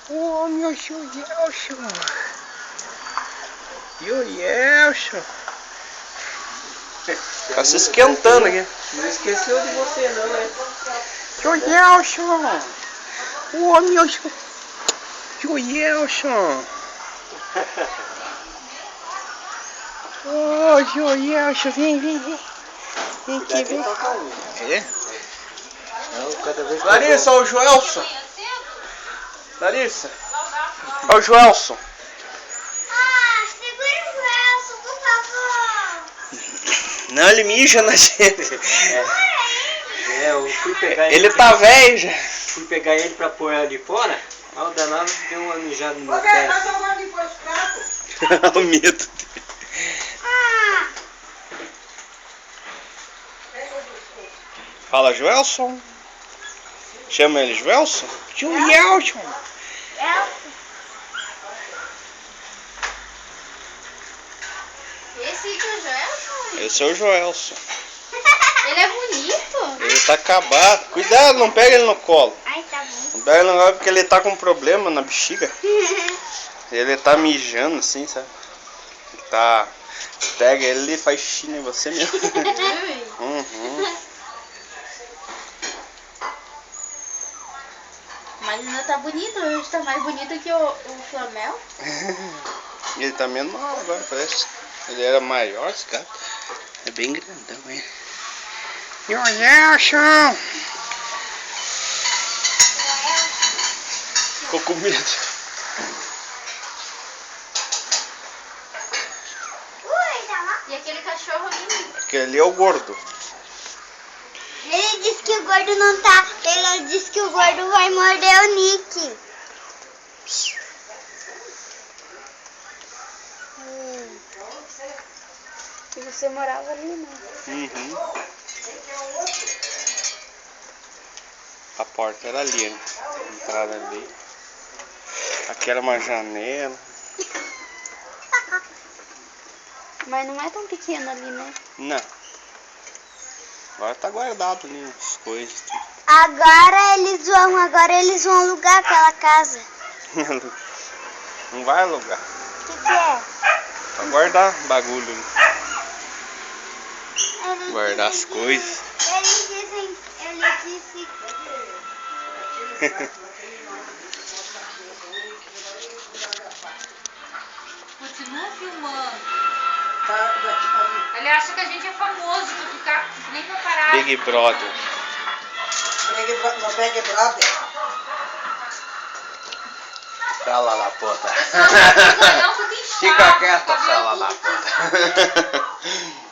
Ô, meu Joelson. Joelson. Tá se esquentando aqui. Não esqueceu de você não, né? Joelson. Ô, meu Joelson. Ô, Joelson, vem. Vem aqui, vem. É? Não, cada vez que Larissa, ó o Joelson. Larissa. Ó o Joelson. Ah, segura o Joelson, por favor. Não, ele mija na gente. eu fui pegar ele. Ele tá velho já. Fui pegar ele pra pôr ali fora. Aí o danado deu uma mijada no meu pé. O medo. Ah, Fala, Joelson. Chama ele Joelson? Joelson. esse que é o Joelson? Esse é o Joelson. Ele é bonito. Ele tá acabado. Cuidado, não pega ele no colo. Ai, tá bom. Não pega ele no colo porque ele tá com um problema na bexiga. Ele tá mijando assim, sabe? Ele tá... Pega ele e faz xixi em você mesmo. Uhum. Mas ainda tá bonito, hoje tá mais bonito que o Flamel. Ele tá menor agora, parece. Ele era maior, esse gato. É bem grandão, hein? Joelson! Ficou com medo. Ui, tá lá. E aquele cachorro ali? Aquele ali é o gordo. Ele disse que o gordo não tá. Ele disse que o gordo vai morder o Nick. E você morava ali, né? Uhum. A porta era ali, né? Entrada ali. Aqui era uma janela. Mas não é tão pequeno ali, né? Não. Agora tá guardado ali as coisas. Tudo. Agora eles vão alugar aquela casa. Não vai alugar. O que é? Vai guardar bagulho ali. Eles Guardar as dizem que- coisas. Ele disse. Continua filmando. Ele acha que a gente é famoso pra ficar nem pra parar. Big Brother. Big Brother. Tá lá na porta. Não, fica inchado. Fica quieta, cabelo fala lá na tudo porta.